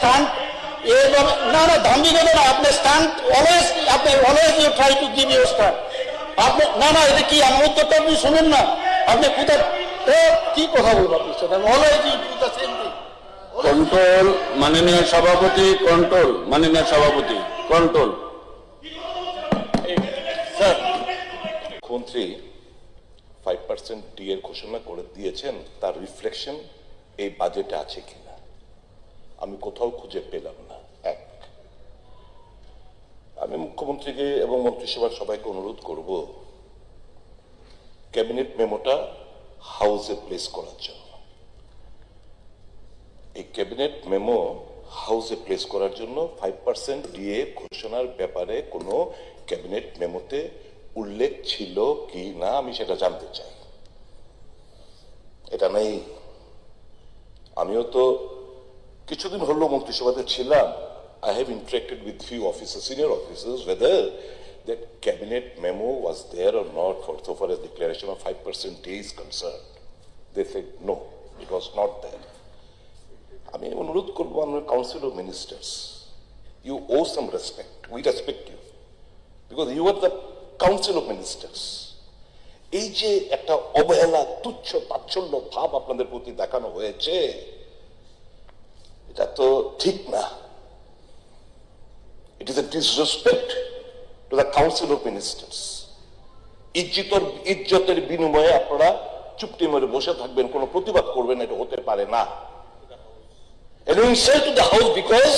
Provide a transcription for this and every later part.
Stunt এইভাবে না না দাম্ভিক হবে না, আপনি স্টান্ট অলওয়েজ, আপনি always you try to give your stand. আপনি না না এটা কি, আমার উত্তরটা আপনি শুনুন না, আপনি কোথায় কি কথা বলবো আপনি সাথে, always you do the same thing. Control মাননীয় সভাপতি, কন্ট্রোল মাননীয় সভাপতি, কন্ট্রোল। স্যার, মুখ্যমন্ত্রী 5% ডি এর ঘোষণা করে দিয়েছেন, তার রিফ্লেকশন এই বাজেটে আছে কিনা আমি কোথাও খুঁজে পেলাম না। এক, আমি মুখ্যমন্ত্রীকে এবং মন্ত্রিসভার সবাইকে অনুরোধ করব ক্যাবিনেট মেমোটা হাউসে প্লেস করার জন্য। এই ক্যাবিনেট মেমো হাউসে প্লেস করার জন্য 5% ডিএ ঘোষণার ব্যাপারে কোনো ক্যাবিনেট মেমোতে উল্লেখ ছিল কি না আমি সেটা জানতে চাই। এটা নেই। আমিও তো কিছুদিন হলো মন্ত্রিসভাতে ছিলাম। I have interacted with few officers, senior officers, whether that cabinet memo was there or not for so far as declaration of 5% DA is concerned. They said no, it was not there. আমি অনুরোধ করবো আমার council of ministers, you owe some respect, we respect you because you are the council of ministers. এই যে একটা অবহেলা, তুচ্ছ তাচ্ছল্য ভাব আপনাদের প্রতি দেখানো হয়েছে, এটা তো ঠিক না। It is a disrespect to the council of ministers. ইজ্জতের বিনিময়ে আপনারা চুপটি মেরে বসে থাকবেন, কোনো প্রতিবাদ করবেন, এটা হতে পারে না। And we sent to the house because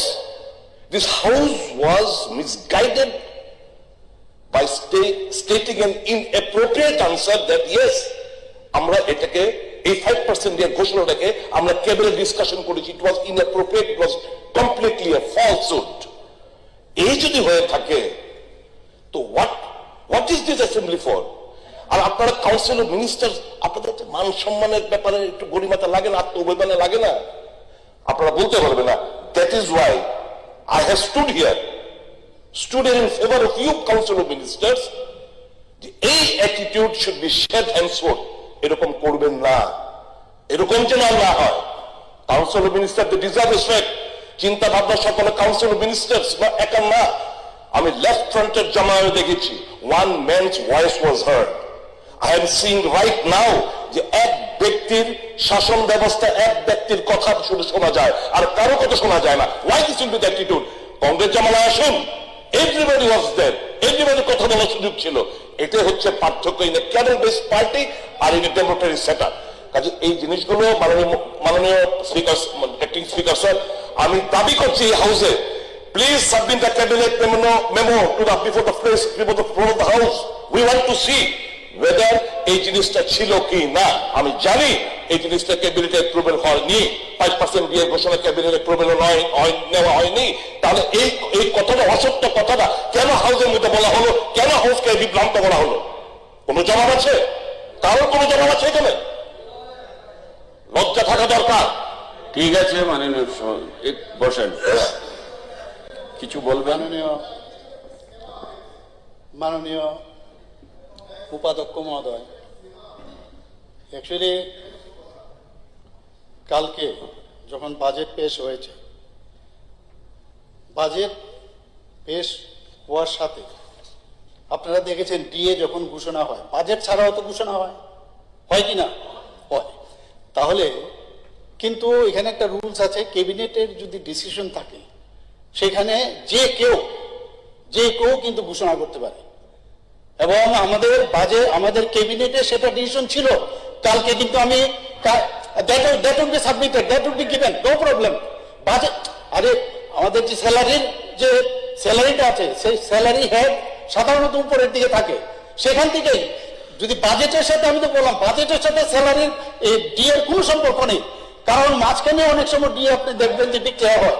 this house was misguided by stating an inappropriate answer that yes, আমরা এটাকে এই 5% এর ঘোষণাটাকে আমরা ক্যাবিনেট ডিসকাশন করেছি, it was inappropriate, it was completely a falsehood. এই যদি হয়ে থাকে তো what is this assembly for? আর আপনারা কাউন্সিল অফ মিনিস্টার্স, আপনাদের মান সম্মানের ব্যাপারে একটু গরিমাতা লাগে না, আত্মঅভিমানে লাগে না? আপনারা বলতে পারবেন না। That is why I have stood in favor of you council of ministers, এই attitude should be shed henceforth। এরকম করবেন না, এরকম যেন না হয়। Council of minister they deserve respect. চিন্তা ভাবনা সকলে কাউন্সিল অফ মিনিস্টার্স না, একা না। আমি লেফট ফ্রন্টের জামায়াতে দেখেছি one man's voice was hard. I am seeing right now যে এক ব্যক্তির শাসন ব্যবস্থা, এক ব্যক্তির কথা শুধু শোনা যায় আর কারো কথা শোনা যায় না। Why this will be the attitude? Congress জামানায় আসুন, এভরিবডি ওয়াজ দেয়ার, এভরিবডি কথা বলার সুযোগ ছিল। এটাই হচ্ছে পার্থক্য in a cadre based party আর ইন এ ডেমোক্রেটিক সেটআপ। কাজে এই জিনিসগুলো মাননীয় স্পিকার, অ্যাক্টিং স্পিকার স্যার, আমি দাবি করছি এই হাউসে, please submit the cabinet memo to the before the house. We want to see whether এই জিনিসটা ছিল কি না। আমি জানি এই জিনিসটা ক্যাবিনেটে অ্যাপ্রুভাল হয়নি, 5% দিয়ে ঘোষণা ক্যাবিনেট অ্যাপ্রুভাল নেওয়া হয়নি। তাহলে এই কথাটা, অসত্য কথাটা কেন হাউসের মধ্যে বলা হলো? কেন হাউসকে বিভ্রান্ত করা হলো? কোনো জবাব আছে? কারোর কোনো জবাব আছে এখানে? লজ্জা থাকা দরকার। ঠিক আছে মাননীয় বসেন, কিছু বলবেন? মাননীয় উপাধ্যক্ষ মহোদয়, অ্যাকচুয়ালি কালকে যখন বাজেট পেশ হয়েছে, বাজেট পেশ হওয়ার সাথে আপনারা দেখেছেন ডিএ যখন ঘোষণা হয়, বাজেট ছাড়াও তো ঘোষণা হয় কি না? হয়। তাহলে কিন্তু এখানে একটা রুলস আছে, ক্যাবিনেটের যদি ডিসিশন থাকে সেখানে যে কেউ কিন্তু ঘোষণা করতে পারে। এবং আমাদের ক্যাবিনেটে সেটা ডিসিশন ছিল কালকে, কিন্তু আমি that would be submitted, that would be given, no problem. Budget, আরে আমাদের যে স্যালারিটা আছে, সেই স্যালারি হেড সাধারণত উপরের দিকে থাকে, সেখান থেকেই যদি বাজেটের সাথে, আমি তো বললাম বাজেটের সাথে স্যালারির ডিএর কোনো সম্পর্ক নেই, কারণ মাঝখানে অনেক সময় ডিএ আপনি দেখবেন যে ডিক্লেয়ার হয়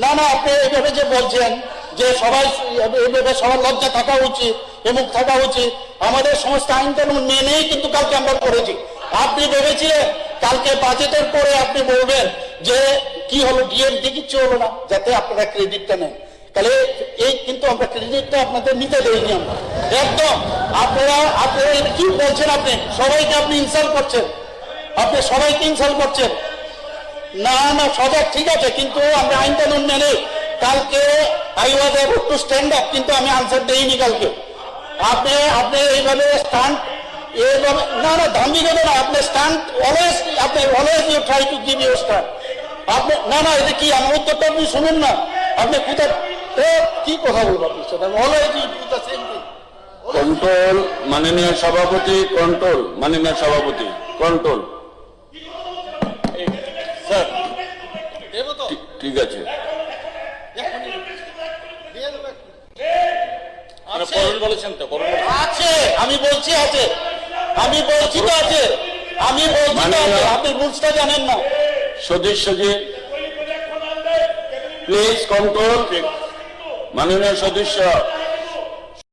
না। আপনি এইভাবে যে বলছেন যে এইভাবে সবার লজ্জা থাকা উচিত এবং থাকা উচিত, আমাদের সমস্ত আইন কানুন মেনেই কিন্তু কালকে আমরা করেছি। আপনি ভেবেছিলেন কালকে বাজেটের পরে আপনি বলবেন যে কি হলো, ডিএর দিয়ে কিচ্ছু হলো না, যাতে আপনারা ক্রেডিটটা নেন। তাহলে এই কিন্তু আমরা ক্রেডিটটা আপনাদের নিতে দেইনি আমরা একদম। আপনারা কি বলছেন? আপনি সবাইকে ইনসাল্ট করছেন, আপনি সবাইকে ইনসাল্ট করছেন। না না সজাগ ঠিক আছে, কিন্তু আমরা আইন কানুন মেনে কালকে I was able to stand up, কিন্তু আমি আনসার দেইনি কালকে। আপনি আপনি এইভাবে স্ট্যান্ড এইভাবে না না ধান্দি দেবে না, আপনি stand always you try to give your stand. আপনি না না এটা কি আমার উত্তরটা আপনি শুনুন না, আপনি কোথায় কি কথা বলবো আপনার সাথে, always you do the same thing. Control মাননীয় সভাপতি, কন্ট্রোল মাননীয় সভাপতি, কন্ট্রোল। স্যার দেবো তো, ঠিক আছে। দিয়ে দেবো। বলেছেন তো আছে, আমি বলছি আছে, আমি বলছি তো আছে, আমি বলছি তো আছে, আপনি রুলসটা জানেন না। সদস্যজি প্লিজ কন্ট্রোল। মাননীয় সদস্য